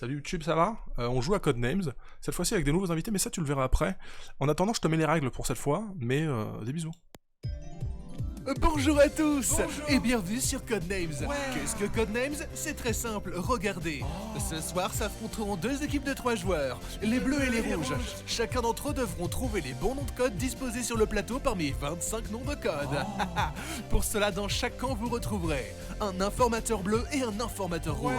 Salut YouTube, ça va? On joue à Codenames, cette fois-ci avec des nouveaux invités, mais ça tu le verras après. En attendant, je te mets les règles pour cette fois, mais des bisous. Bonjour à tous et bienvenue sur Codenames. Qu'est-ce que Codenames? C'est très simple, regardez. Ce soir s'affronteront deux équipes de 3 joueurs, les bleus et les rouges. Chacun d'entre eux devront trouver les bons noms de code disposés sur le plateau parmi 25 noms de code. Pour cela, dans chaque camp, vous retrouverez un informateur bleu et un informateur rouge.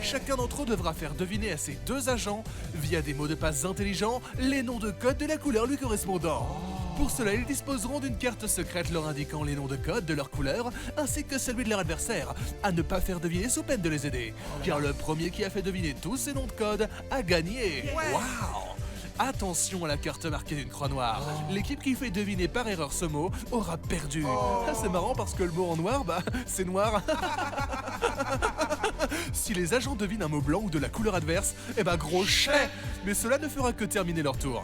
Chacun d'entre eux devra faire deviner à ses deux agents, via des mots de passe intelligents, les noms de code de la couleur lui correspondant. Pour cela, ils disposeront d'une carte secrète leur indiquant les noms de code de leur couleur, ainsi que celui de leur adversaire, à ne pas faire deviner sous peine de les aider. Car le premier qui a fait deviner tous ces noms de code a gagné. Waouh! Attention à la carte marquée d'une croix noire. L'équipe qui fait deviner par erreur ce mot aura perdu. Ah, c'est marrant parce que le mot en noir, bah, c'est noir. Si les agents devinent un mot blanc ou de la couleur adverse, eh bah gros chais. Mais cela ne fera que terminer leur tour.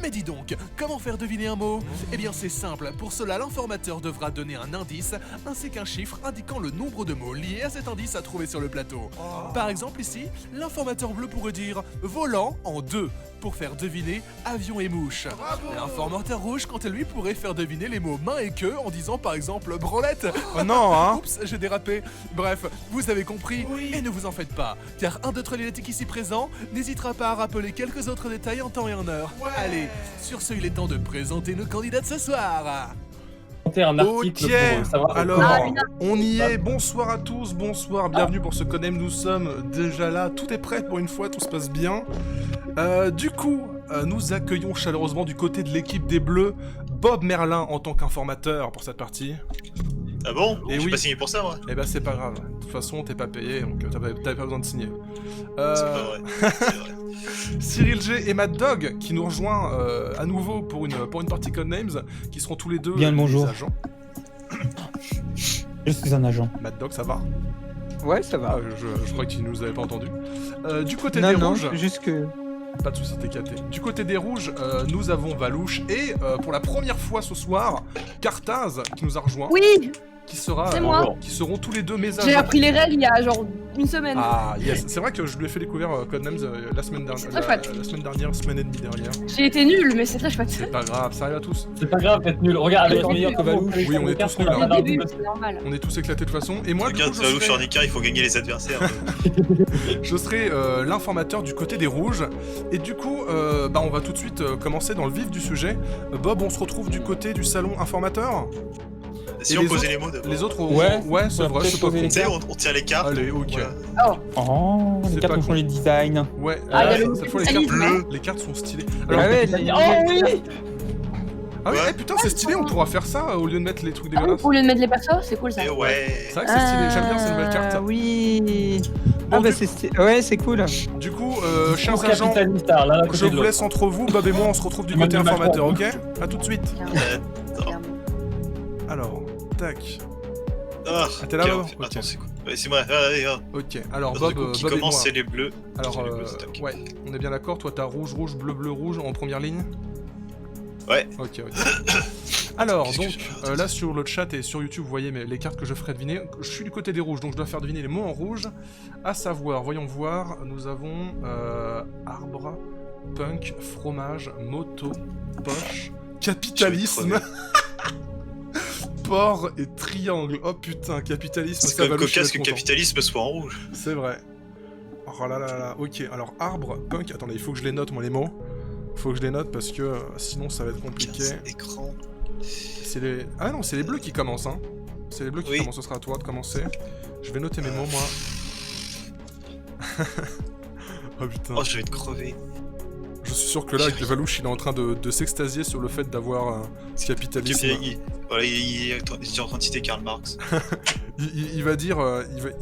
Mais dis donc, comment faire deviner un mot? Eh bien c'est simple, pour cela l'informateur devra donner un indice ainsi qu'un chiffre indiquant le nombre de mots liés à cet indice à trouver sur le plateau. Par exemple ici, l'informateur bleu pourrait dire volant en 2 pour faire deviner avion et mouche. L'informateur rouge quant à lui pourrait faire deviner les mots main et queue en disant par exemple branlette. Oh non, hein? Oups, j'ai dérapé. Bref, vous avez compris et ne vous en faites pas, car un d'autres l'éthique ici présent n'hésitera pas à rappeler quelques autres détails en temps et en heure. Allez, sur ce, il est temps de présenter nos candidats de ce soir. Un article pour savoir. Alors, on y est, bonsoir à tous, bonsoir, bienvenue pour ce Codenames, nous sommes déjà là, tout est prêt pour une fois, tout se passe bien. Du coup, nous accueillons chaleureusement du côté de l'équipe des Bleus, Bob Merlin en tant qu'informateur pour cette partie. Ah bon? Et J'ai oui. pas signé pour ça, moi. Eh ben c'est pas grave, de toute façon t'es pas payé, donc t'avais pas besoin de signer. C'est pas vrai. C'est vrai. Cyril G et Mad Dog qui nous rejoint à nouveau pour une partie Codenames, qui seront tous les deux Bien le bonjour. des agents. Je suis un agent. Mad Dog, ça va? Ouais, ça va. Ah, je crois que tu nous avais pas entendu. Du côté Non, des non, rouges, juste que... pas de soucis, t'es capté. Du côté des rouges, nous avons Valouche et pour la première fois ce soir, Cartaz qui nous a rejoint, Oui, qui sera, c'est moi. qui seront tous les deux mes agents. J'ai appris les règles il y a genre une semaine. Ah yes, c'est vrai que je lui ai fait découvrir Codenames la semaine dernière, C'est très chouette. la semaine dernière, semaine et demie dernière. J'ai été nulle, mais c'est très chouette. C'est pas grave, ça arrive à tous. C'est pas grave d'être nul. Regarde, Encore meilleur que Valouche. Oui, on est tous nuls, Au hein. début, c'est normal. On est tous éclatés de toute façon. Et moi, du coup, Regarde, Valouche je sur serai, Nika, il faut gagner les adversaires. je serai l'informateur du côté des rouges. Et du coup, bah, on va tout de suite commencer dans le vif du sujet. Bob, on se retrouve du côté du salon informateur. Si Et on les posait autres- les mots d'abord. Les autres, Ouais, c'est on va vrai, peut-être c'est pas poser con. les Tu sais, on tient les cartes. Allez, ok. Voilà. Oh, Oh, C'est les cartes pas ont con. changé de design. Ouais, Ah, il y a le cette fois, les cartes, spécialisme, les cartes sont stylées. Ah Alors, ouais, Oh oui. ah oui, Ouais. eh, putain, c'est stylé, on pourra faire ça au lieu de mettre les trucs ah oui, dégueulasses. au lieu de mettre les persos, c'est cool ça. Et ouais. C'est vrai que c'est stylé, j'aime bien ces nouvelles cartes. Oui. Bon, Ah bah du- ouais, c'est cool. Du coup, Pour chers agents, capitaliste, l'un à côté je de vous l'autre. laisse entre vous, Bob et moi, on se retrouve du côté Emmanuel Macron. informateur, ok? A tout de suite. Attends. Alors, tac. Ah, t'es là, ok, Bob? Attends, Ok. c'est quoi? Ouais, c'est moi. Allez, Ok, alors Du Bob, coup, qui Bob et moi. commence, c'est les bleus. Alors, c'est les bleus, c'est tac. ouais, on est bien d'accord, toi t'as rouge, rouge, bleu, bleu, rouge en première ligne? Ouais. Ok, ok. Alors, Qu'est-ce que donc, je fais? Attends. là sur le chat et sur YouTube, vous voyez les cartes que je ferai deviner. Je suis du côté des rouges, donc je dois faire deviner les mots en rouge. À savoir, voyons voir, nous avons arbre, punk, fromage, moto, poche, capitalisme, porc et triangle. Oh putain, capitalisme, C'est ça quand va même cocasse que capitalisme soit en rouge. C'est vrai. Oh là là là, ok, alors arbre, punk, attendez, il faut que je les note moi les mots. Faut que je les note parce que sinon ça va être compliqué. 15 écran. C'est les... Ah non, c'est les bleus qui commencent, hein. C'est les bleus qui Oui. commencent, ce sera à toi de commencer. Je vais noter mes mots, moi. Oh putain. Oh, je vais te crever. Je suis sûr que là, avec Valouche, il est en train de s'extasier sur le fait d'avoir ce capitalisme. Voilà, il est en train de citer Karl Marx. Il va dire,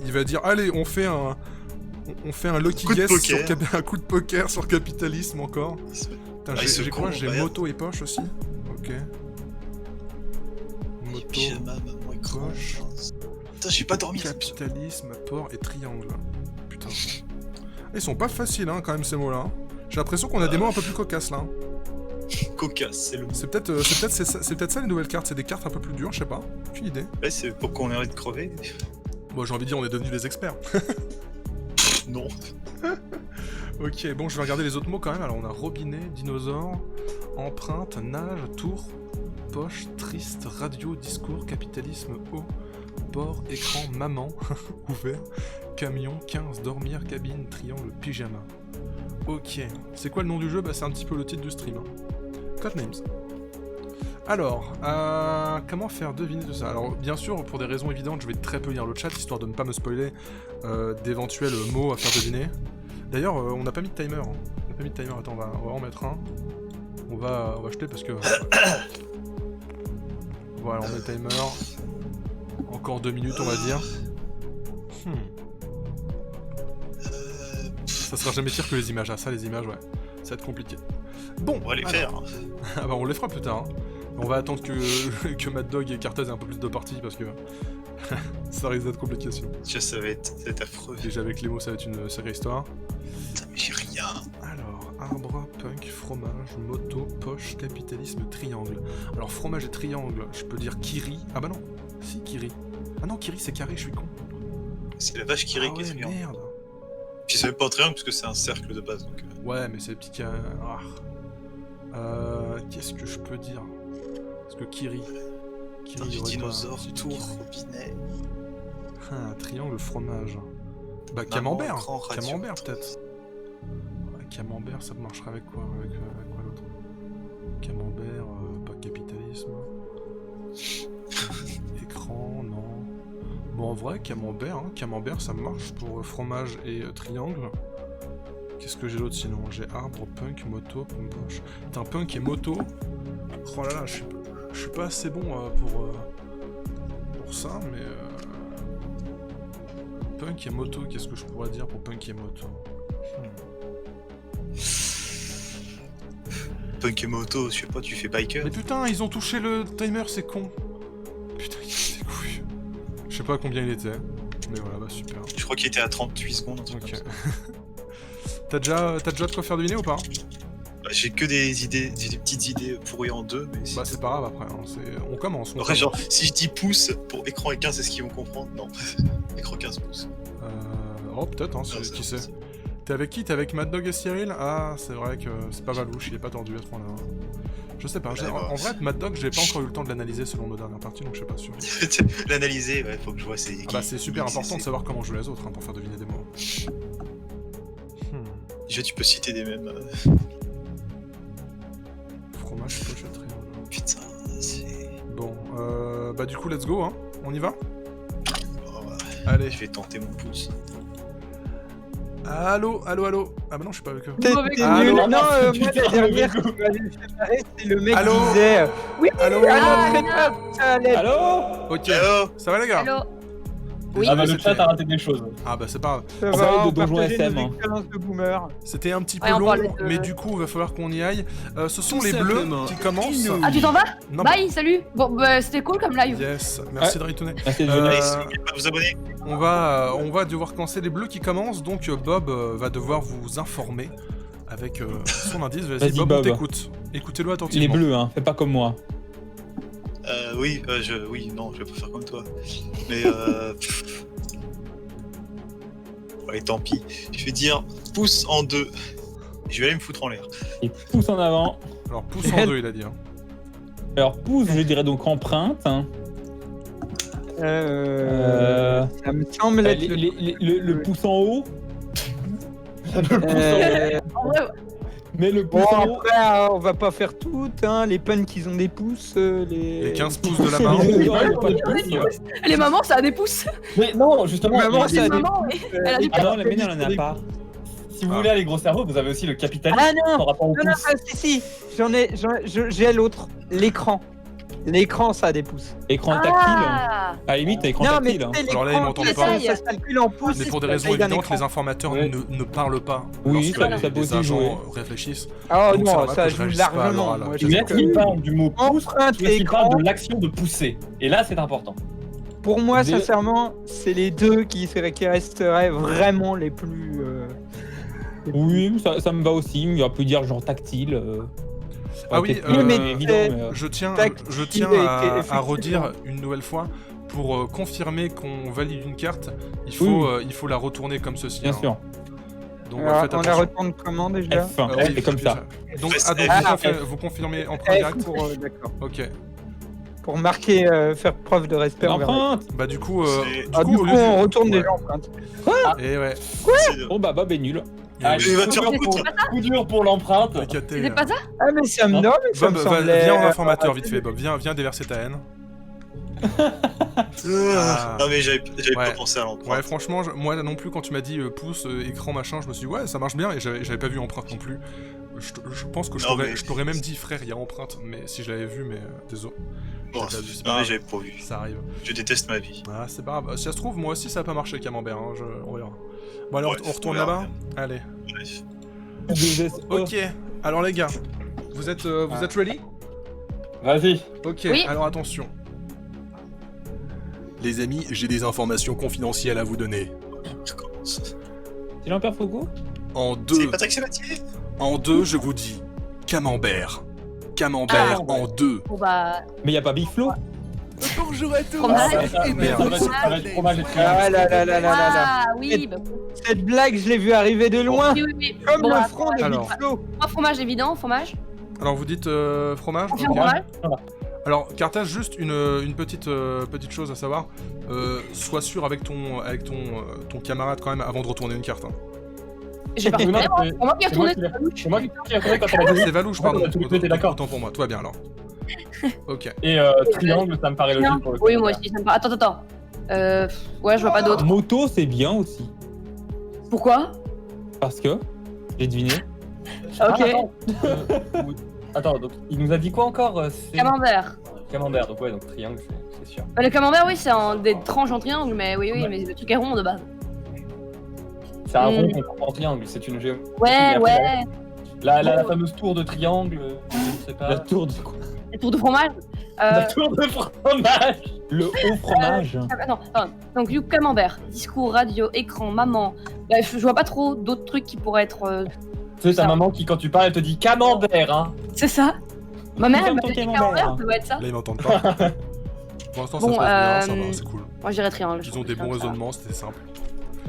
il va dire, allez, on fait un lucky Coup de guess sur poker. un coup de poker sur capitalisme encore. Putain, Ah, il se j'ai quoi? con, J'ai regarde. moto et poche aussi. Ok. Moto, Pyjama, maman, écran. poche, Putain, j'ai pas dormi. cette nuit. capitalisme, port et triangle. Putain. Ils sont pas faciles, hein, quand même, ces mots-là. J'ai l'impression qu'on a des mots un peu plus cocasses, là. Cocasse, c'est le mot. C'est peut-être ça les nouvelles cartes, c'est des cartes un peu plus dures, je sais pas. Aucune idée. Ouais, c'est pour qu'on ait envie de crever. Bon, j'ai envie de dire, on est devenus des experts. Non. Ok, bon, je vais regarder les autres mots quand même. Alors, on a robinet, dinosaure, empreinte, nage, tour, poche, triste, radio, discours, capitalisme, eau, bord, écran, maman, ouvert, camion, 15, dormir, cabine, triangle, pyjama. Ok, c'est quoi le nom du jeu? Bah, c'est un petit peu le titre du stream. Codenames. Alors, comment faire deviner tout ça? Alors, bien sûr, pour des raisons évidentes, je vais très peu lire le chat, histoire de ne pas me spoiler d'éventuels mots à faire deviner. D'ailleurs, on n'a pas mis de timer. Hein. On n'a pas mis de timer, attends, on va en mettre un. On va acheter parce que... Voilà, on met le timer. Encore 2 minutes, on va dire. Ça sera jamais pire que les images. Ah, ça, les images, ouais. Ça va être compliqué. Bon, On va les alors. faire. Ah bah on les fera plus tard. Hein. On va attendre que Mad Dog et Cartez aient un peu plus de parties parce que ça risque d'être compliqué sinon. Tiens, ça va être affreux. Déjà avec les mots ça va être une sacrée histoire. Putain, mais j'ai rien. Alors, arbre, punk, fromage, moto, poche, capitalisme, triangle. Alors fromage et triangle, je peux dire Kiri. Ah bah non, si Kiri. Ah non, Kiri c'est carré, je suis con. C'est la vache qui rit Ah qui est ouais, triangle. merde. Puis c'est même pas un triangle parce que c'est un cercle de base. Donc, Ouais, mais c'est petit qu'est-ce que je peux dire? Parce que Kiri... Putain, du il y aurait dinosaure, pas un tour, Kiri. robinet. Ah, triangle, fromage. Bah, Maman, camembert. écran, radio. Camembert, peut-être. Ouais, camembert, ça marcherait avec quoi? Avec quoi l'autre? Camembert, pas capitalisme. Écran, non. Bon, en vrai, camembert, hein. Camembert, ça marche pour fromage et triangle. Qu'est-ce que j'ai d'autre sinon? J'ai arbre, punk, moto, poche. Putain, punk et moto. Oh là là, je suis pas assez bon pour ça, mais... Punk et moto, qu'est-ce que je pourrais dire pour punk et moto? Punk et moto, je sais pas, tu fais biker. Mais putain, ils ont touché le timer, c'est con. Putain, il était couilles. Je sais pas combien il était, mais voilà, bah super. Je crois qu'il était à 38 secondes, un truc Ok. comme ça. T'as déjà de quoi faire deviner ou pas? Bah, j'ai que des idées, des petites idées pourries en deux, mais si... Bah c'est pas grave après, hein. On commence. Après, genre, si je dis pouce pour écran et 15, est-ce qu'ils vont comprendre? Non. Écran 15 pouces. Oh peut-être, hein, Non, qui c'est- sait. T'es avec qui? T'es avec Mad Dog et Cyril? Ah, c'est vrai que c'est pas Valouche, il est pas tendu à ce point-là. Je sais pas, Ouais, en vrai, Mad Dog, j'ai pas encore eu le temps de l'analyser selon nos dernières parties, donc je sais pas sûr. L'analyser, ouais, faut que je vois c'est. Ah bah c'est super important de savoir comment jouer les autres hein, pour faire deviner des mots. Déjà, tu peux citer des mêmes. Fromage, pochette, triangle. Putain, c'est. Bon, bah du coup, let's go, hein. On y va? Oh, ouais. Allez. Je vais tenter mon pouce. Allô? Ah bah non, je suis pas avec eux. T'es Mauvais t'es coup. nul. Allô Non, moi Putain, la dernière mauvais qui m'avait fait marrer, c'est le mec Allô qui disait oui, Allô? très bien, ça allait. Allô? Ok, Allô? ça va les gars? Allô? Oui. Ah bah le C'était- chat a raté des choses. Ah bah c'est pas grave. Ça On va, parlait de on Donjons partageait SM, nos hein. expériences de boomer. C'était un petit peu Ouais, on long, parlait de- mais du coup, il va falloir qu'on y aille. Ce sont Tout les bleus simplement. qui commencent. Ah, tu t'en vas? Non, Bye, salut. Bon, bah, c'était cool comme live. Yes, merci de retourner. Merci de Euh, venir. Allez, n'oubliez pas de vous abonner. On va devoir commencer les bleus qui commencent, donc Bob va devoir vous informer avec son indice. Vas-y Vas-y, Bob, on Bob. t'écoute. Écoutez-le Les attentivement. bleus, hein, fais pas comme moi. Oui, oui, non, je vais pas faire comme toi. Mais ouais, tant pis. Je vais dire pouce en deux. Je vais aller me foutre en l'air. Et pouce en avant. Alors pouce en deux, il a dit. Hein. Alors pouce, je dirais donc empreinte. Hein. Ça me semble être Le pouce en haut. En vrai, Mais le pouce Bon, en haut. après, on va pas faire toutes, hein. Les punks, ils ont des pouces. Les 15 pouces de la main. Il y a pas de pouce. les mamans, ça a des pouces. Mais non, justement. Maman, les- ça a Les des mamans, pouces. elle a des Ah non, les miennes, elle en a pas. Si vous voulez aller gros cerveau, vous avez aussi le capitalisme Ah non, par rapport au non, non, pouce. ah, si, j'ai l'autre. L'écran. L'écran, ça a des pouces. Écran tactile. Ah, À la limite, écran Non, mais tactile. hein. tu sais, Alors là, ils l'écran, m'entendent ça, pas. ça se calcule en pouces. Mais pour des c'est la raisons taille d'un évidentes, écran. les informateurs Ouais. ne parlent pas. Oui, lorsque ça- les ça peut aussi agents jouer. réfléchissent. Ah Donc, non, normal ça que je joue réagisse pas à largement. l'oral. Moi, Mais je Mais sais est-ce qu'il que parle du mot pouce empreinte ou est-ce qu'il parle l'écran, de l'action de pousser? Et là, c'est important. pour moi, Mais- sincèrement, c'est les deux qui resteraient vraiment les plus. Oui, ça me va aussi. On peut dire genre tactile. Ah oui, peut-être plus mais évident, c'est- mais, Je tiens Tactile et à effectivement. redire une nouvelle fois, pour confirmer qu'on valide une carte, il faut, Oui. il faut la retourner comme ceci. bien hein. sûr. Donc Alors, faites on la attention. retourne comment déjà F1, Oui, c'est comme ça. Donc, Presse donc F. vous confirmez emprunt F direct. pour, d'accord. Ok. Pour marquer, faire preuve de respect envers elle. Empreinte. Bah du coup, C'est- Ah, du coup, au lieu on de- retourne ouais. déjà empreinte. Et ouais. c'est- Bon bah Bob est nul. Ah, Et Il va te faire C'était foutre. Coup dur pour l'empreinte. éclaté, C'était pas ça? Ah, mais ça me Non. non, mais ça Bob, me semblait... viens en informateur vite fait, Bob. Viens déverser ta haine. Ah. Non mais j'avais Ouais. pas pensé à l'empreinte. Ouais, franchement, moi non plus, quand tu m'as dit pouce, écran, machin, je me suis dit, ouais, ça marche bien, et j'avais pas vu empreinte non plus. Je pense que Non, mais- je t'aurais même dit, frère, il y a empreinte, mais si je l'avais vu, mais désolé, Bon, J'ai pas vu, c'est pas non mais grave. j'avais pas vu. ça arrive. Je déteste ma vie. Ah, c'est pas grave. Si ça se trouve, moi aussi, ça a pas marché, Camembert, hein, on verra. Bon, alors, Ouais, on retourne on verra là-bas. Allez. Bref. Ok, alors les gars, vous êtes ready? Vas-y. Ok, Oui. alors attention. Les amis, j'ai des informations confidentielles à vous donner. Je commence. C'est l'Empire Foucault? En C'est deux, Patrick Sabatier. je vous dis Camembert. Camembert Ah, en deux. Bon bah. Mais y a pas Big Flo? Bonjour à tous. Fromage. Et Merde. bienvenue sur Ça va être Codenames. fromage et triangle. Ah là là là là là là. Ah oui, bah. Cette blague, je l'ai vue arriver de loin. Oui, oui, oui. Comme Bon, le bah, front de alors. Big Flo. Moi, fromage évident, fromage. Alors vous dites fromage? Confirme Ok. fromage. Alors Carthage, juste une petite chose à savoir. Sois sûr avec ton camarade quand même avant de retourner une carte. Hein. J'ai pas Oui, non, retourné, moi. c'est- Pour moi qui ai c'est moi retourné. qui l'ai- C'est moi qui ai retourné quand on a dit. C'est Valouche, pardon. Ouais, tout était d'accord. Autant pour moi, tout va bien alors. Ok. Et triangle, ça me paraît logique pour le coup. Oui, moi aussi, ça me paraît. Attends. Ouais, je vois pas d'autres. Moto, c'est bien aussi. Pourquoi? Parce que, j'ai deviné. Ok. Attends. Attends, donc il nous a dit quoi encore c'est Camembert. Camembert, donc ouais, donc triangle, c'est sûr. Bah, le camembert, oui, c'est des tranches en triangle, mais oui, Ouais. mais le truc est rond de base. C'est un rond Mm. qu'on prend en triangle, c'est une géométrie. Ouais, Et après, ouais. La fameuse tour de triangle, je ne sais La pas. tour de quoi? Les tours de fromage. La tour de fromage. Le haut fromage. Attends. Donc, du coup, camembert, discours, radio, écran, maman. Bah, je vois pas trop d'autres trucs qui pourraient être. Tu sais, ta Ça. maman qui, quand tu parles, elle te dit camembert, hein. C'est ça. Ma mère, elle Comme m'a ton dit camembert. camembert, ça doit être ça. Là ils m'entendent pas. Pour l'instant ça Bon, se passe bien, ça va, c'est cool. Moi, je dirais triangle. je Ils ont trouve des que bons triangle, ça va. raisonnements, c'était simple.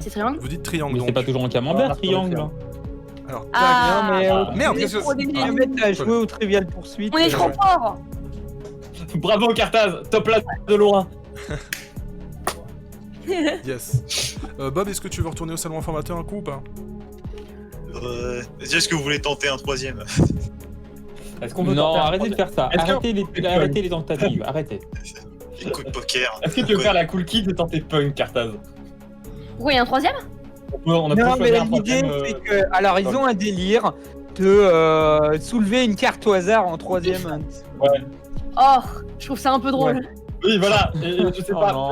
C'est triangle. Vous dites triangle Mais donc. c'est pas toujours un camembert, Ah, triangle. Alors, Ah, Non, mais merde, on est qu'est-ce que trop c'est débiles. Je vais mettre à jouer au Trivial Poursuite. On est trop fort. Bravo Cartaz, top là de loin. yes. Bob, est-ce que tu veux retourner au salon informateur un coup ou pas? Est-ce que vous voulez tenter un troisième? Est-ce qu'on peut Non, tenter un arrêtez de faire ça. Est-ce que- Arrêtez les tentatives. Arrêtez. Les coups de poker. Est-ce que tu veux faire la cool kid et tenter punk, Cartaz? Pourquoi il y a un troisième? On a Non, pu mais choisir un l'idée, troisième, c'est que. Alors, ils ont un délire de soulever une carte au hasard en troisième. Oh, je trouve ça un peu drôle. Oui, voilà. Et je sais Oh pas, non.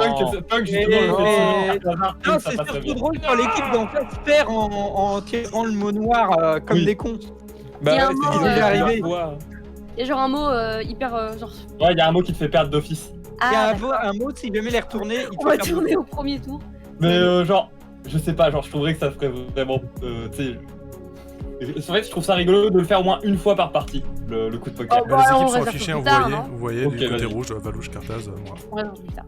punk, Et- justement, et- carte au hasard, Non, ça c'est passe très surtout bien. drôle quand l'équipe d'en face perd en tirant le mot noir comme Oui. des cons. Bah Il y a un ouais, mot, c'est ce qui est arrivé. Il y a genre un mot hyper genre. Ouais, il y a un mot qui te fait perdre d'office. Il y a Ah, un mot, si jamais les retourner, il on faut va faire tourner au premier tour. Mais genre, je sais pas, genre je trouverais que ça ferait vraiment, tu sais... En fait, je trouve ça rigolo de le faire au moins une fois par partie, le coup de poker. Oh, Les bah, on équipes sont réserve affichées, plus vous tard, voyez, non vous voyez Ok, du côté vas-y. rouge, Valouche, Carthaz, moi. On réserve plus tard.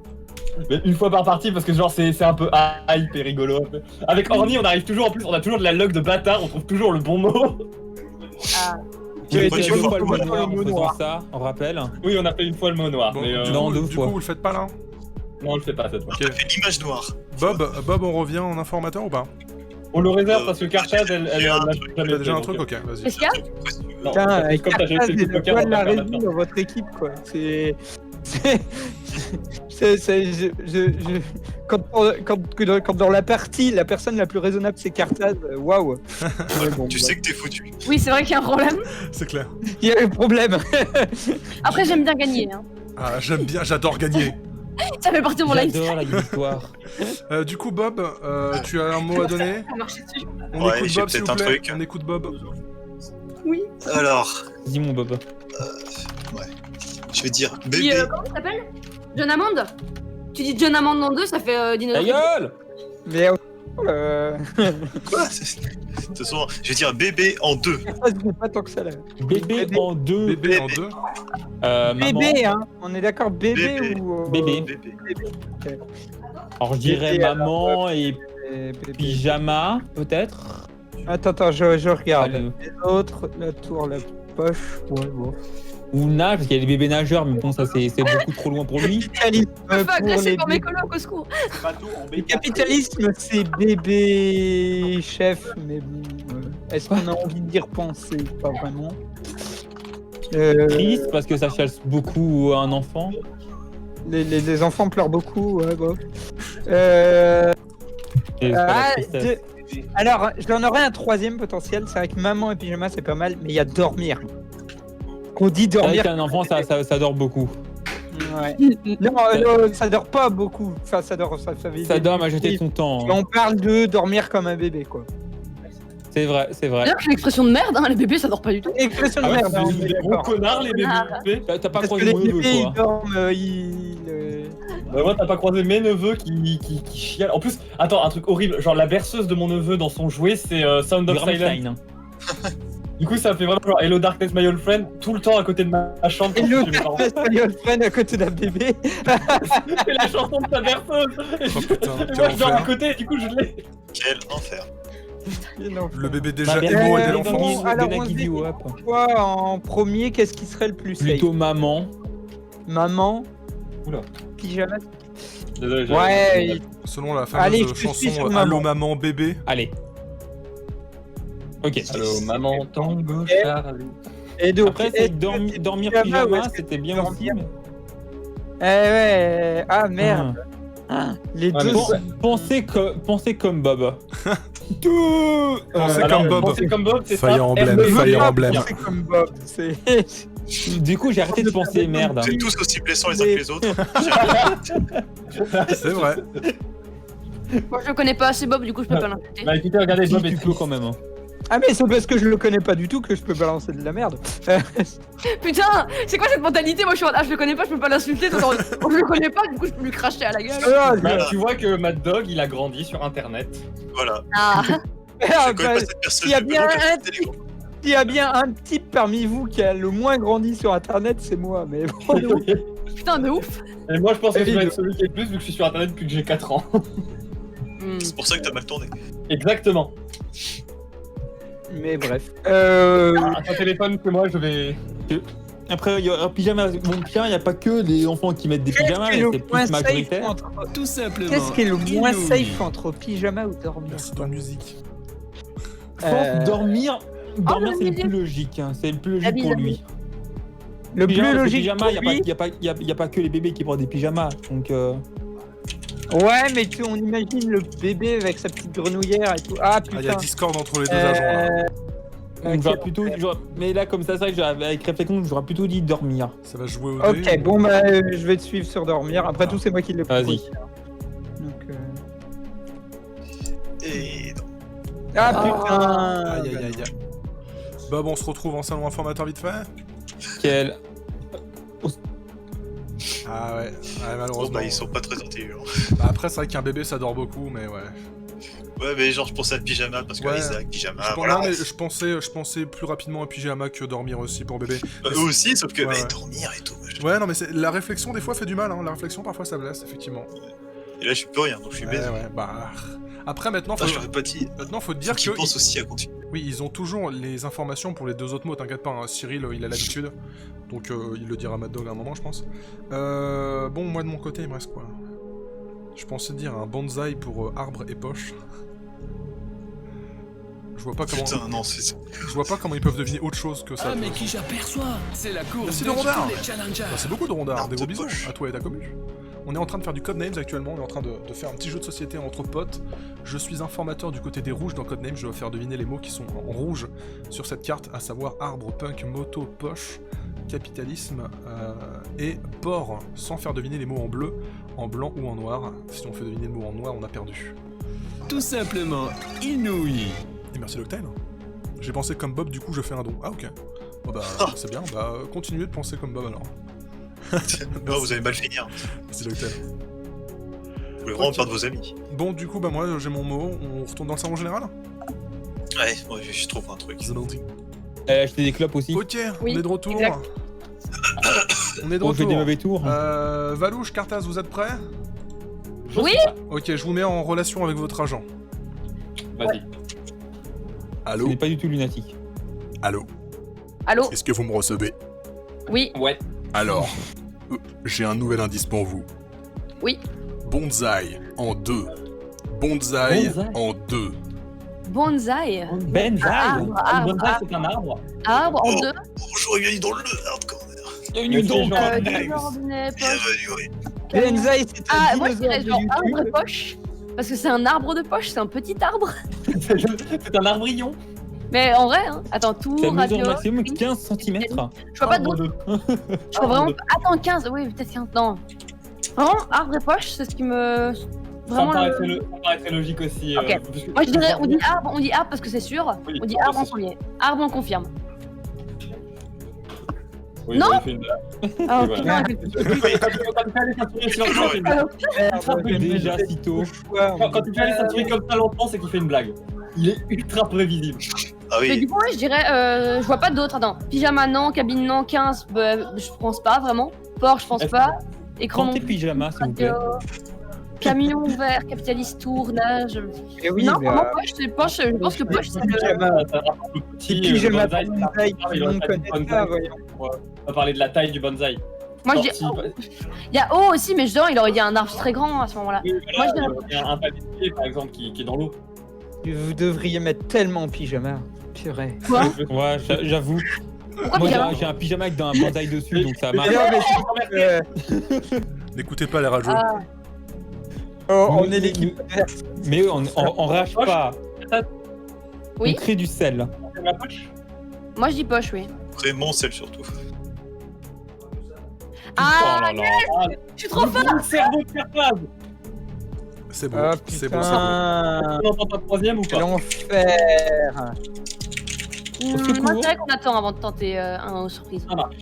Mais une fois par partie parce que genre c'est un peu hype et rigolo. Avec Orny, on arrive toujours, en plus, on a toujours de la luck de bâtard, on trouve toujours le bon mot. Ah, J'ai Moi, été je une vois fois le le mot mot noir en noir. faisant ça, on rappelle. Oui, on a fait une fois le mot noir, Bon, mais non, deux du fois. coup, vous le faites pas là? non, on le fait pas cette fois. Ok. Fait l'image noire. Bob, on revient en informateur ou pas? On le réserve parce que Cartaz, elle j'ai un n'a truc. jamais T'as déjà fait, un truc? donc, Ok, vas-y. Qu'est-ce qu'il y a? Non, Putain, avec comme t'as jamais fait le coup de le poker, poil on de la va faire résine maintenant. dans votre équipe, quoi. Quand dans la partie, la personne la plus raisonnable c'est Cartaz, waouh. Ouais, bon, Tu bah, sais que t'es foutu. oui, c'est vrai qu'il y a un problème. C'est clair. il y a un problème. Après, j'aime bien gagner. Hein. Ah, j'aime bien, j'adore gagner. Ça fait partie de mon life. J'adore la victoire. Du coup, Bob, tu as un mot à donner? Ça marche dessus. On Ouais, écoute j'ai Bob, s'il peut-être vous un plaît. truc. On écoute Bob. Oui. Alors, Dis mon Bob. je vais dire Puis, bébé. comment il s'appelle? John Hammond. Tu dis John Hammond en deux, ça fait Dino. Ta gueule! Mais Quoi? De toute façon, je vais dire bébé en deux. Cartaz n'est pas tant que ça là. Bébé en deux. Bébé en deux. Maman. Bébé, hein. On est d'accord, bébé, Bébé. ou Bébé. Bébé. Alors je dirais Bébé, alors, maman et bébé. pyjama, peut-être. Attends, je regarde. Allez. Les autres, la tour, la poche, ouais, bon. Ou nage, parce qu'il y a les bébés nageurs, mais bon, ça c'est beaucoup trop loin pour lui. Capitalisme Je me fais pour agresser les par mes bébés. colocs, au secours. Bateau en Le B4. capitalisme, c'est bébé chef, mais bon, est-ce qu'on a envie d'y repenser? Pas vraiment. Triste, parce que ça chasse beaucoup un enfant. Les enfants pleurent beaucoup, ouais, bon. Et c'est pas la Ah, tristesse. alors, j'en aurais un troisième potentiel. C'est vrai que maman et pyjama, c'est pas mal, mais il y a dormir. On dit C'est vrai dormir. qu'un enfant, ça dort beaucoup. Ouais. Non, non, ça dort pas beaucoup. Enfin, ça dort, ça veut Ça dire- dort à majorité de son temps. On parle de dormir comme un bébé, quoi. C'est vrai, c'est vrai. D'ailleurs, c'est l'expression de merde, hein, les bébés ça dort pas du tout. Expression de Ah ouais, merde, hein, on C'est est des gros d'accord. connards, les bébés. T'as pas Parce que croisé les mon neveu, bébés, ils toi. dorment, Bah, moi, t'as pas croisé mes neveux qui chialent. En plus, attends, un truc horrible. Genre, la berceuse de mon neveu dans son jouet, c'est Sound of Silence. Rammstein. Du coup, ça fait vraiment genre Hello Darkness, my old friend, tout le temps à côté de ma chambre. Et quand le je suis chez mes parents. espagnol friend à côté d'un bébé. C'est la chanson de ta berceuse. Oh putain, Et quel moi, je dors à enfer. côté, et du coup, je l'ai. Quel enfer. Le bébé Bah, déjà bien, émo et Euh, dès bon, l'enfance. alors, Bella on se give dit- you up. Toi, en premier, qu'est-ce qui serait le plus safe? Plutôt maman. Maman. Oula. Pyjama. Désolé, j'ai- Ouais, Selon la Allez, fameuse je suis sur chanson maman. Allô maman bébé. Allez. Ok. Allô, maman, tango, Charlie. et donc. Après, et- c'est dormir pyjama, ou pyjama, est-ce que c'était bien dormir aussi. mais- ouais. Ah merde. Ah, les Ouais, deux. mais Pensez comme Bob. Pensez alors, comme Bob. pensez comme Bob, c'est Fire ça. Emblem, RB. Fire Emblem. C'est comme Bob. C'est. Du coup, j'ai arrêté de penser merde. Vous êtes tous aussi blessants les uns que les autres. C'est vrai. Moi je le connais pas assez Bob, du coup je peux pas l'insulter. Bah écoutez, regardez, Si, Bob tu est peux quand même. hein. Ah mais c'est parce que je le connais pas du tout que je peux balancer de la merde. Putain, c'est quoi cette mentalité? Moi je suis en je le connais pas, je peux pas l'insulter. Je le connais pas, du coup je peux lui cracher à la gueule. Ah, Bah, tu vois que Mad Dog, il a grandi sur internet. Voilà. Ah, Je connais pas cette personne. il y a je bien peux donc un acheter les gros. S'il y a bien un type parmi vous qui a le moins grandi sur internet, c'est moi. Mais bon, putain de ouf. Et moi, je pense que je vais Évidemment. être celui qui est le plus vu que je suis sur internet depuis que j'ai 4 ans. Hmm. C'est pour ça que t'as mal tourné. Exactement. mais bref. Un téléphone que moi, je vais. Après, il y a un pyjama. Mon pyjama, il n'y a pas que les enfants qui mettent des pyjamas, mais c'est plus majoritaire. Tout simplement. Qu'est-ce qui est le moins inouï. safe entre pyjama ou dormir? Merci de la musique. Je pense Euh, dormir, le c'est le milieu. plus logique. hein. C'est le plus La logique bise, pour la lui. Le plus Pyjama, logique pyjama, pour il lui. n'y a pas que les bébés qui portent des pyjamas. Donc, Ouais, mais on imagine le bébé avec sa petite grenouillère et tout. Ah Ah, il y a putain. Discord entre les deux agents là. donc ok. j'aurais plutôt. Mais là, comme ça, c'est vrai que avec réflexion, j'aurais plutôt dit dormir. Ça va jouer au dé. Ok, bon bah je vais te suivre sur dormir. Après tout, c'est moi qui l'ai Vas-y. proposé. Donc. Et non. Ah putain. Aïe aïe aïe aïe. Bob, on se retrouve en salon informateur vite fait. Quel. Ah ouais, Bon, malheureusement. bah, ils sont pas très intelligents. Bah, après, c'est vrai qu'un bébé ça dort beaucoup, mais ouais. Ouais, mais genre, je pensais à pyjama parce que Ouais. Isaac, pyjama, Je, voilà. non, mais je pensais plus rapidement à pyjama que dormir aussi pour bébé. Bah, eux aussi, sauf que Ouais, bah, ouais. dormir et tout. Ouais, non, mais la réflexion des fois fait du mal, hein. La réflexion parfois ça blesse, effectivement. Et là, je suis plus rien, donc je suis Ouais, baisé. ouais, bah. Après, maintenant, Ah, faut, je l'aurais pas dit. maintenant, faut te Dire dire qu'ils que. pensent aussi à continuer. Oui, ils ont toujours les informations pour les deux autres mots, t'inquiète pas, hein. Cyril, il a l'habitude. Donc, il le dira à Mad Dog à un moment, je pense. Bon, moi de mon côté, il me reste quoi? Je pensais dire un bonsaï pour arbre et poche. Je vois pas comment. Putain, non, c'est. Je vois pas comment ils peuvent deviner autre chose que ça. Ah de mais toute qui façon. j'aperçois? C'est la course Merci de de Rondard. tous les challengers. Bah, c'est beaucoup de rondards, Arbre des de gros bisous poche. à toi et ta commu. On est en train de faire du Codenames actuellement, on est en train de faire un petit jeu de société entre potes. Je suis informateur du côté des rouges dans Codenames, je dois faire deviner les mots qui sont en rouge sur cette carte, à savoir arbre, punk, moto, poche, capitalisme et port, sans faire deviner les mots en bleu, en blanc ou en noir. Si on fait deviner le mot en noir, on a perdu. Tout simplement inouï. Et merci Loctane. J'ai pensé comme Bob, du coup je fais un don. Ah ok. Bon bah c'est bien, bah continuez de penser comme Bob alors. Non, vous avez mal finir. Merci Loctane. Vous voulez vraiment perdre vos amis. Bon du coup bah moi j'ai mon mot, on retourne dans le salon général. Ouais, je trouve un truc. C'est gentil. Acheter des clopes aussi. Ok, Oui, on est de retour. exact. On est de On fait des retour. mauvais tours. Valouche, Cartaz, vous êtes prêts? Oui. Ok, je vous mets en relation avec votre agent. Vas-y. Ce Allô? n'est pas du tout lunatique. Allô? Allô? Est-ce que vous me recevez? Oui, Ouais. Alors, j'ai un nouvel indice pour vous. oui. Bonsaï en 2. Bonsaï Bonsaï en 2. Bonsaï. Benzaï. Arbre, Un arbre, bonsaï, arbre, c'est un arbre. arbre en deux. Bonjour et bienvenue dans le Hard Corner. Bienvenue dans dans Dinosaure, robinet, poche. Bienvenue, oui. Benzaï, c'est un Ah, moi je dinosaure dirais de genre YouTube. arbre poche. Parce que c'est un arbre de poche, c'est un petit arbre. C'est un arbrillon. Mais en vrai, hein. Attends, tour, Ça mesure radio. au maximum 15 cm. Je vois pas d'autres. Je vois vraiment. Attends, 15, oui, peut-être 15. Non. Vraiment, arbre et poche, c'est ce qui me. Ça Vraiment. me paraîtrait logique aussi. Ok. parce que- Moi je dirais, on dit arbre parce que c'est sûr. Oui, On dit arbre, arbre en c'est premier. Arbre, on confirme. Oui, Non. bah, il fait une blague. Ah, Et voilà. putain, Quand tu fais aller s'assurer sur le c'est une blague. Déjà si tôt. Quand tu fais aller s'assurer comme ça longtemps, c'est qu'il fait une blague. Il est ultra prévisible. Ah Mais oui, du coup, ouais, je dirais, je vois pas d'autres. Attends, pyjama non, cabine non, 15, bah, je pense pas vraiment. Port, je pense Est-ce pas. Écran Prends non. tes pyjamas, s'il vous plaît. Radio. Camion ouvert, capitaliste tournage. Et oui, non, mais, vraiment poche, je pense que poche c'est le. Ça rapporte le Si petit, pyjama bonsaï, pour ça Bonsaï, rapporte tout le le monde bonsaï, connaît bonsaï. ça, voyons. On va parler de la taille du bonsaï. Moi je Genre, dis. si- Oh. Il y a haut aussi, mais genre il aurait dit un arbre très grand à ce moment-là. Oui, Moi, je voilà, il y a un palmier par exemple qui est dans l'eau. Vous devriez mettre tellement en pyjama. Purée. Quoi? Ouais, j'avoue. Pourquoi Moi pyjama j'ai un pyjama avec un bonsaï dessus, donc ça marche. Non, mais N'écoutez pas les rageux. Ah, on est l'équipe adverse. Mais on râche pas. Oui. On crée du sel. C'est ma poche. moi je dis poche, oui. après mon sel surtout. Ah, Oh là là. je suis trop fort. Le cerveau de Carpaz. C'est bon, Ah c'est bon, c'est bon. putain. On entend pas le troisième ou Quel pas? enfer. Moi je dirais qu'on attend avant de tenter un surprise. Ça marche.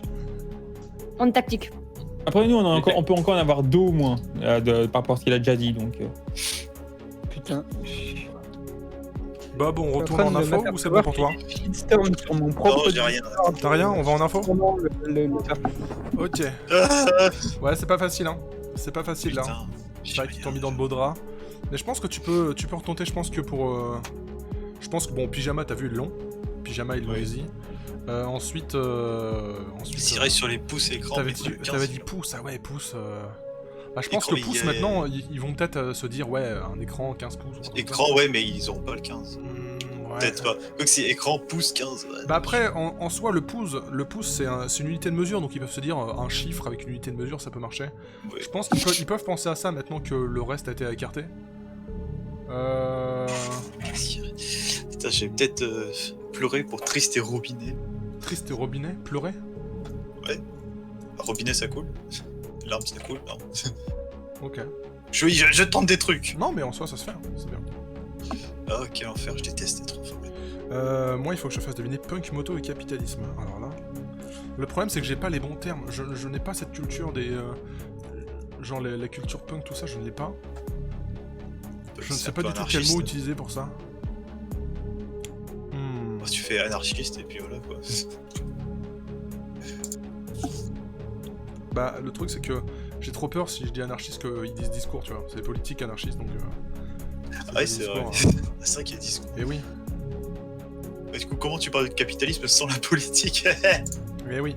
On est tactique. Après nous on peut encore en avoir deux au moins par rapport à ce qu'il a déjà dit donc. Putain. Bah bon, on Je suis retourne en en train de info ou c'est bon m'apercevoir pour toi? Shitstorm sur mon propre. Non, j'ai rien. T'as rien? On va en info? Comment le faire. Ok. Ouais, c'est pas facile, hein. C'est pas facile, là. Putain, C'est vrai qu'ils t'ont mis dans le beau drap. Mais je pense que tu peux retenter, je pense que pour... Je pense que, bon, pyjama, t'as vu, le long. Pyjama, il Oui. easy. Ensuite... Tirer sur les pouces écran. T'avais mais dit, sur le 15, t'avais dit pouce, ah ouais, pouce... Bah, je pense Écran, que pouce, il y a- maintenant, ils vont peut-être se dire, ouais, un écran, 15 pouces. ou un truc comme Écran, ouais, mais ils auront pas le 15. ça. Ouais. Peut-être pas. Donc si écran pouce 15. Ouais. Bah après, en soi, le pouce c'est une unité de mesure, donc ils peuvent se dire un chiffre avec une unité de mesure, ça peut marcher. Ouais. Je pense ils peuvent penser à ça maintenant que le reste a été écarté. Putain, j'ai peut-être pleuré pour Triste et Robinet. Triste et robinet, pleurer. Robinet, ça coule. Larme, ça coule. Non. Ok. Je tente des trucs. Non, mais en soi, ça se fait, hein, c'est bien. Ah, quel enfer, je déteste être enfant. Moi, il faut que je fasse deviner punk, moto et capitalisme. Alors là, le problème, c'est que j'ai pas les bons termes. Je n'ai pas cette culture des... genre la culture punk, tout ça, je ne l'ai pas. Je ne sais pas du tout quel mot utiliser pour ça. Tu fais anarchiste et puis voilà quoi. Bah, le truc, c'est que j'ai trop peur si je dis anarchiste qu'ils disent discours, tu vois. C'est politique anarchiste, donc... Ah ouais, c'est vrai. discours, hein. C'est vrai qu'il y a discours. Eh oui, Du coup, comment tu parles de capitalisme sans la politique? eh oui.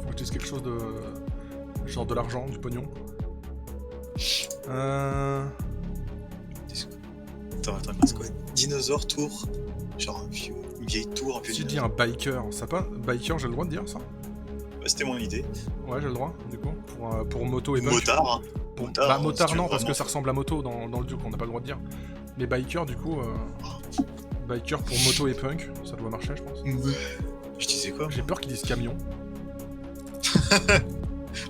Faut que je dise quelque chose de... genre de l'argent, du pognon. Attends, c'est quoi? Dinosaure, tour. Genre une vieille tour, un vieux Si je dis dinosaure. un biker, ça pas... Biker, j'ai le droit de dire ça? Ouais, c'était mon idée. Ouais, j'ai le droit, du coup, pour moto et punk. Motard. Hein. Pour- Motard, bah, si motard tu veux non, parce que vraiment. ça ressemble à moto dans le duc, on n'a pas le droit de dire. Mais biker, du coup, biker pour moto et punk, ça doit marcher, je pense. Je disais quoi? J'ai peur qu'ils disent camion.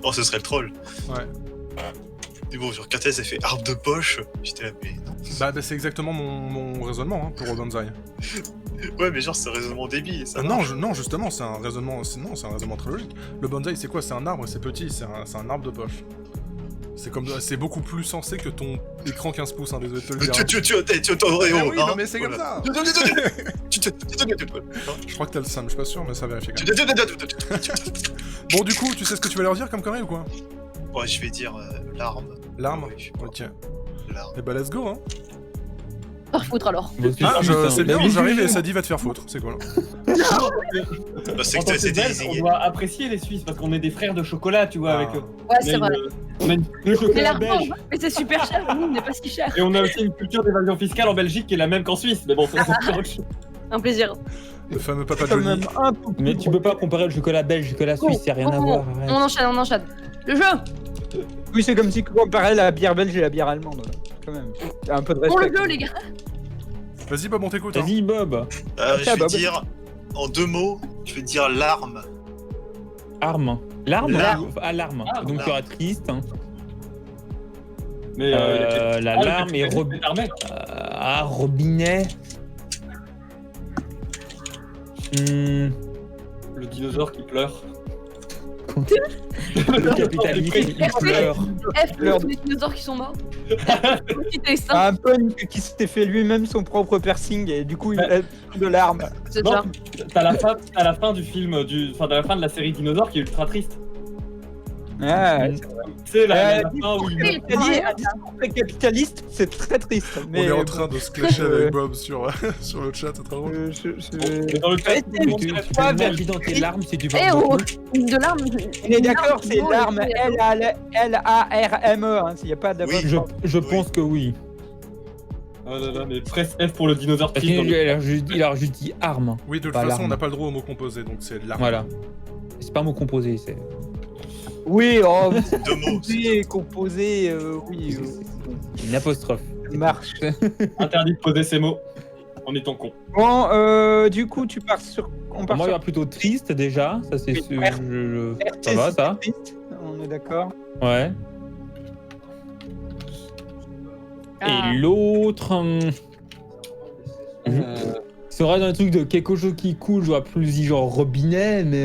Oh, ce serait le troll. Ouais. Mais bon, sur Cartel, ça fait arbre de poche. J'étais là, mais non. Bah, c'est exactement mon raisonnement hein, pour Bonsaï. Ouais, mais genre, c'est un raisonnement débile. Ça Non, marche. non, justement, c'est un raisonnement très logique. Le bonsaï, c'est quoi? C'est un arbre, c'est petit, c'est un arbre de poche. C'est beaucoup plus sensé que ton écran 15 pouces, hein, désolé de te le dire. Tu t'en Eh oui, non, mais c'est comme ça. Tu Je crois que t'as le seum, je suis pas sûr, mais ça vérifie quand même. Bon, du coup, tu sais ce que tu vas leur dire comme connerie ou quoi? Ouais, je vais dire l'arme. L'arme? Ouais, je sais pas. Ok. L'arme. Eh bah, let's go, hein. Faire foutre alors. Ah, c'est bien, Mais j'arrive oui. et ça dit va te faire foutre, c'est quoi Bah, c'est En que tant t'as c'est que Belge, des on doit apprécier les Suisses parce qu'on est des frères de chocolat, tu vois, Ah. avec eux. Ouais, c'est vrai. On a le Mais chocolat l'argent, belge. mais c'est super cher, nous, on n'est pas si cher. Et on a aussi une culture d'évasion fiscale en Belgique qui est la même qu'en Suisse. Mais bon, ça, c'est autre chose. Un plaisir. Le fameux Papa Quand Johnny. même un peu Mais plus tu peux gros. pas comparer le chocolat belge, le chocolat suisse, y'a rien à Bon, voir. arrête. On enchaîne. Le jeu. Oui, c'est comme si tu comparais la bière belge et la bière allemande. Quand même. Un peu de Bon, respect. le jeu, les gars. Vas-y, Bob, on t'écoute. Hein. Vas-y, Bob. Je vais Bob. dire, en 2 mots, je vais dire l'arme. Arme. L'arme L'arme. Ah, l'arme. Arme. Donc tu auras triste. Hein. Mais il y a La Ah, larme le et capitaine est armé. robinet. Le dinosaure qui pleure. Le capitaliste, il pleure. F, les dinosaures qui sont morts. Quittez ça, Un punk qui s'était fait lui-même son propre piercing et du coup il a de larmes. c'est Non, ça. t'as la fin du film, enfin, de la fin de la série Dinosaure qui est ultra triste. Ah, Tu sais, la Euh, fin où il oui. un discours très capitaliste, c'est très triste. On Mais est en train de se clasher Euh, avec Bob sur, sur le chat, c'est très drôle. Mais dans le cas, Ouais, tout le monde Tu dirait- peux imaginer dans tes larmes si tu Eh parles oh, beaucoup. de larmes. on est d'accord, c'est Non, larmes mais- L-A-R-M-E, hein, s'il n'y a pas de... Oui. Je pense que oui. Ah là là, mais presse F pour le dinosaure Parce triste. qu'il a juste dit arme. Oui, de toute Pas façon, l'arme. on n'a pas le droit au mot composé, donc c'est l'arme. Voilà. C'est pas un mot composé, c'est. Oui, oh, 2 mots. composé, oui, Une apostrophe. ça marche. Interdit de poser ces mots. En étant con. Bon, du coup, tu pars sur... On part Moi, il y sur... aura plutôt triste déjà. Ça, c'est Oui, sûr. RT, Ça va, c'est ça triste, on est d'accord. Ouais. Ah. Et l'autre. Serait dans le truc de quelque chose qui coule, je vois plus dit genre robinet, mais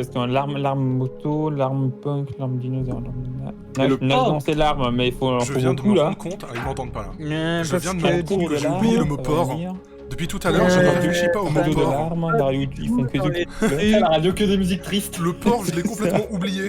c'est un l'arme moto, l'arme punk, l'arme dinosaure, Et le porc. non, c'est l'arme, mais il faut Je viens de beaucoup me là. rendre compte, ah, ils m'entendent pas là. Je Parce viens de me que rendre compte que j'ai oublié le mot porc. Depuis tout à l'heure, je ne réfléchis pas au mot de porc. l'arme, Dario, ils font que du À la radio que des musiques tristes. Le porc, je l'ai complètement oublié.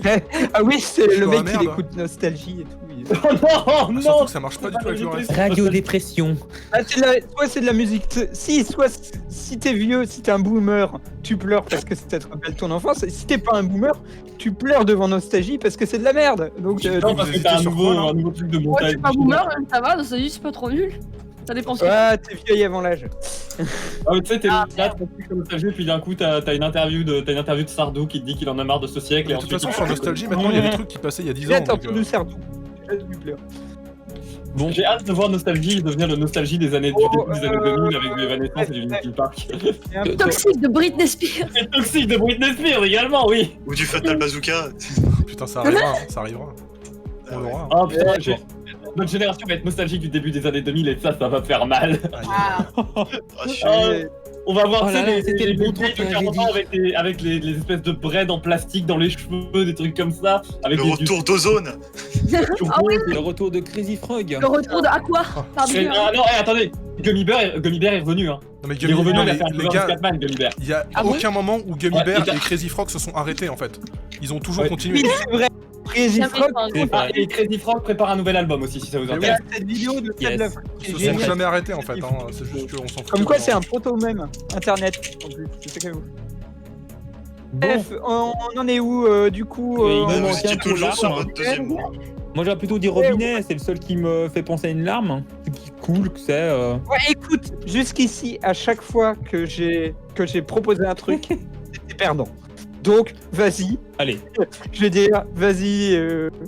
Ah oui, c'est le Oh, mec qui merde. écoute Nostalgie et tout. Oh non, Ah, non. surtout que ça marche pas du tout avec le reste. Radio-dépression. Ah, soit c'est de la musique. Soit si t'es vieux, si t'es un boomer, tu pleures parce que ça te rappelle ton enfance. Et si t'es pas un boomer, tu pleures devant Nostalgie parce que c'est de la merde. Donc, Non, parce que t'as hésitez sur quoi, là un nouveau truc de Ouais, montagne. c'est pas boomer, ça va, ça c'est pas trop nul. Ça dépend ce que ah, t'es vieille avant l'âge. Ah, mais tu sais, t'es Ah, là, t'as plus comme nostalgie, puis d'un coup, t'as une interview de Sardou qui te dit qu'il en a marre de ce siècle. De Et toute ensuite, façon, il- sur Nostalgie, maintenant, il y a des trucs qui passaient il y a 10 J'ai ans. donc, entendu Sardou. J'ai hâte de lui pleurer. Bon, J'ai hâte de voir Nostalgie devenir le Nostalgie des années, du Oh, début des années 2000 avec du Evanescence et du Linkin Park. Et un peu- Toxique de Britney Spears. Et Toxic de Britney Spears également, oui. Ou du Fatal Bazooka. Putain, ça arrivera, hein, ça arrivera. On l'aura. Ah putain, notre génération va être nostalgique du début des années 2000 et ça va faire mal. Ah, Ah, je suis- Ah, on va voir Oh tu sais, là là, des c'était le bon vieilles truc de que 40 ans avec les espèces de bread en plastique dans les cheveux, des trucs comme ça. Avec Le des retour d'Ozone. Ah oui, le retour de Crazy Frog. le retour de Aqua. Pardon. Ah non, attendez, Gummy Bear est revenu. Hein. Non, mais Il est revenu, non, il a mais fait un les cover de gars, Scatman, Gummy Bear. il y a Ah bon aucun moment où Gummy Ouais, Bear et et Crazy Frog se sont arrêtés en fait. Ils ont toujours Ouais. continué. Oui, c'est vrai. Crazy Jamais Frog, fait un gros- Ah, et Crazy Frog prépare un nouvel album aussi, si ça vous Mais il y a intéresse. cette vidéo de Yes. Ted Love. Ils qui est se sont géniale. jamais arrêtés en fait. Hein. C'est juste qu'on s'en fout. Comme quoi, c'est un proto même. Internet. En plus, c'est ça que vous. Bon, Bref, on en est où du coup Oui, on il Vous manque étiez un toujours pour sur l'arme. votre deuxième mot. moi j'aurais plutôt dit robinet, c'est le seul qui me fait penser à une larme. Un truc qui coule, que c'est. Ouais, écoute, jusqu'ici, à chaque fois que j'ai proposé un truc, c'était perdant. Donc, vas-y, Allez, je vais dire, vas-y,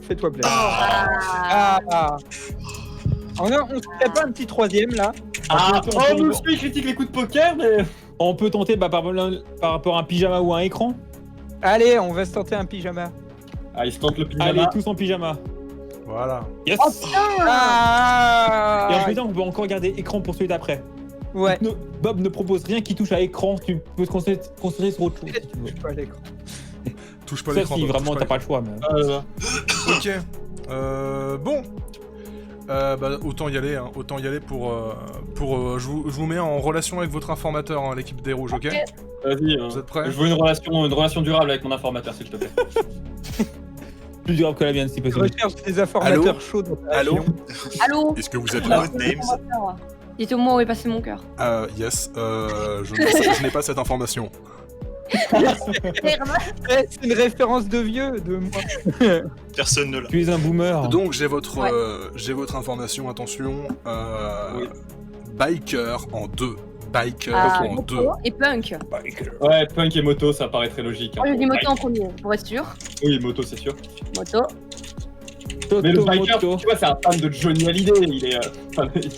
fais-toi plaisir. Ah. Ah. On se ferait pas un petit troisième là? Ah, on peut- oh, nous aussi, critique les coups de poker, mais. on peut tenter par rapport à un pyjama ou un écran. Allez, on va se tenter un pyjama. Ah, il se tente le pyjama. Allez, tous en pyjama. Voilà. Yes. Ah. Et en plus, on peut encore garder écran pour celui d'après. Ouais. Bob ne propose rien qui touche à écran, tu peux te concentrer sur autre chose. si tu veux. Je suis pas à l'écran. Touche pas Ça, l'écran. si Bob, vraiment touche t'as pas le choix. Mais... Ah là là. Ok. Bon. Bah, autant y aller, hein. Autant y aller pour je vous mets en relation avec votre informateur, hein, l'équipe des rouges, ok? Vas-y. Vous êtes prêts? Je veux une relation durable avec mon informateur, s'il te plaît. Plus grave que la mienne, si Je possible. recherche des informateurs chauds dans ta Allô région. Allô Est-ce que vous êtes là? Codenames. Dites-moi où est passé mon cœur. Yes, je n'ai pas cette information. Merde. Eh, c'est une référence de vieux, de moi. Personne ne l'a. Tu es un boomer. Donc j'ai votre, Ouais. j'ai votre information, attention. Oui. Biker en 2. Biker Ah, en 2. moto et punk. Ouais, punk et moto, ça paraît très logique. Moi, je dis moto en premier, pour être sûr. Oui, moto, c'est sûr. Moto. Mais le Toto, biker, moto. tu vois, c'est un fan de Johnny Hallyday. Il est.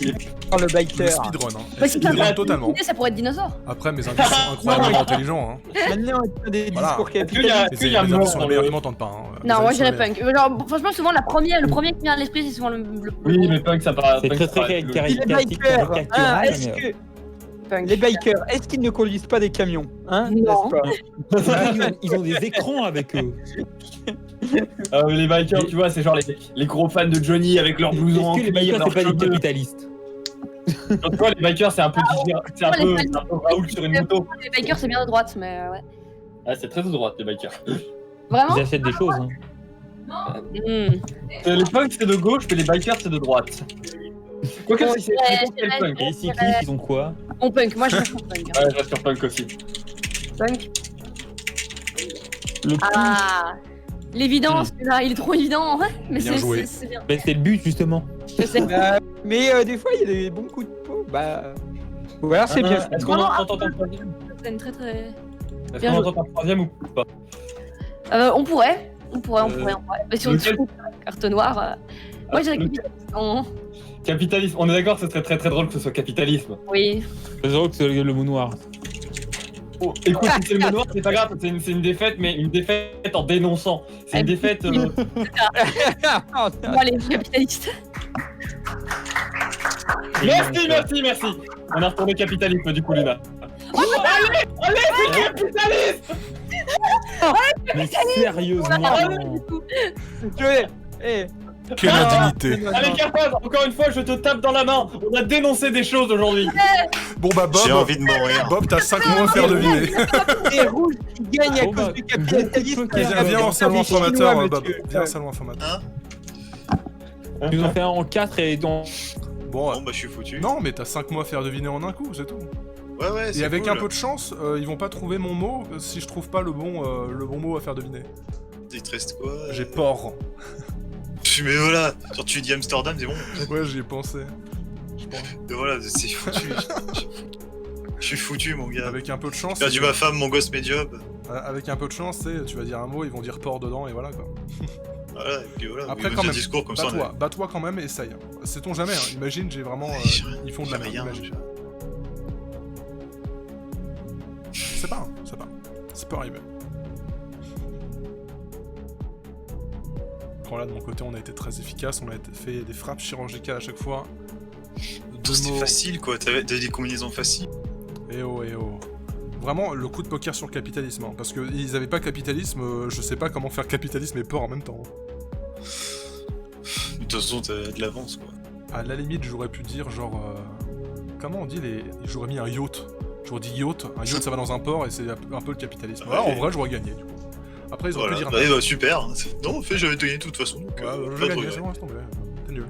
Il est... Oh, le Le biker. speedrun, hein. Parce que Speedrun totalement. ça pourrait être dinosaure. Après, mes indices sont incroyablement intelligents. Hein. Maintenant, on a des Voilà. discours Est-ce qu'il y a, capitalistes. est-ce qu'il y a Les mort indices sont dans les meilleurs, le... ils m'entendent pas. Hein. Les Non, moi indices je sont dirais les- punk. Genre, franchement, souvent, le premier qui vient à l'esprit, c'est souvent le Oui, mais punk, ça paraît. C'est punk, très ça paraît très logique. Et les bikers, hein, est-ce caricatural. que punk. les bikers, est-ce qu'ils ne conduisent pas des camions, hein? Non. N'est-ce pas Ils ont des écrans avec eux. Mais les bikers, tu vois, c'est genre les gros fans de Johnny avec leurs blousons en Est-ce que les cuir, bikers, leurs c'est pas des cheveux. capitalistes? Genre, tu vois, les bikers, c'est un peu c'est un peu Raoul sur une moto. Les bikers, c'est bien de droite, mais ouais. Ah, c'est très de droite, les bikers. Vraiment Ils achètent des choses. Hein. Hmm. Les punks, c'est de gauche, mais les bikers, c'est de droite. Quoique, Bon, si c'est ouais, n'importe quel c'est punk. Et les cyclistes, ils ont quoi? Bon punk, moi je reste en punk. hein. Ouais, je reste sur punk aussi. Punk. Le Ah l'évidence, là, il est trop évident. Mais Bien joué. c'est bien. Mais c'est le but, justement. Je sais. Mais des fois, il y a des bons coups de peau. Bah. Ou alors c'est bien. Est-ce qu'on Vraiment, entend un troisième? C'est une très très. Est-ce Bien qu'on joué. entend un troisième ou pas? On pourrait. On pourrait. Mais sur une lequel carte noire. Moi j'ai lequel Capitalisme, on est d'accord, ce serait très très drôle que ce soit capitalisme. Oui. C'est drôle que c'est le mot noir. Oh, écoute, si c'est le mot noir, c'est pas grave, c'est une défaite, mais une défaite en dénonçant. C'est une défaite. Oh, Moi les capitalistes. Merci. On a retourné capitalisme du coup, Luna. Allez, c'est capitaliste. Mais sérieusement. Eh, Quelle indignité. Allez, Carpaz, encore une fois, je te tape dans la main. On a dénoncé des choses aujourd'hui. Bon bah J'ai Bob, envie de mourir. Bob, t'as 5 mois à faire deviner. et rouge qui gagne à Bon, cause bah, du capitalisme. Viens en salon informateur, Bob. Viens en salon informateur. Ils nous ont fait un en 4 et donc. Bon, Bon, bah, je suis foutu. non, mais t'as 5 mots à faire deviner en un coup, c'est tout. Ouais, c'est Et avec cool. un peu de chance, ils vont pas trouver mon mot si je trouve pas le bon mot à faire deviner. Il te reste quoi J'ai peur. Mais voilà, quand tu dis Amsterdam, c'est bon. Ouais, j'y ai pensé. Je pense. Mais voilà, c'est foutu. Je suis foutu, mon gars. Avec un peu de chance. J'ai perdu ma femme, mon gosse, mes jobs. Avec un peu de chance, tu vas dire un mot, ils vont dire port dedans et voilà quoi. Voilà, et puis voilà. Après, vous quand faites un même, discours comme ça. bats-toi quand même, essaye. Sait-on jamais, hein. Imagine, j'ai vraiment. Ils font de la merde, rien. imagine. C'est pas, c'est pas. Ça peut arriver. Quand là, de mon côté, on a été très efficace, on a fait des frappes chirurgicales à chaque fois. Deux C'était mots. facile, quoi. T'avais des combinaisons faciles. Eh oh, eh oh. Vraiment, le coup de poker sur le capitalisme, hein, parce qu'ils avaient pas capitalisme, je sais pas comment faire capitalisme et port en même temps. De toute façon, t'as de l'avance, quoi. À la limite, j'aurais pu dire genre... comment on dit les... J'aurais mis un yacht. J'aurais dit yacht. Un yacht, ça va dans un port et c'est un peu le capitalisme. Ouais. Ouais, en vrai, j'aurais gagné, du coup. Après, ils auraient Voilà. pu dire... Bah, super. Non, en fait, j'avais gagné de toute façon. Donc, Ouais, pas j'ai de gagné, regret. c'est bon, laisse tomber. T'es nul.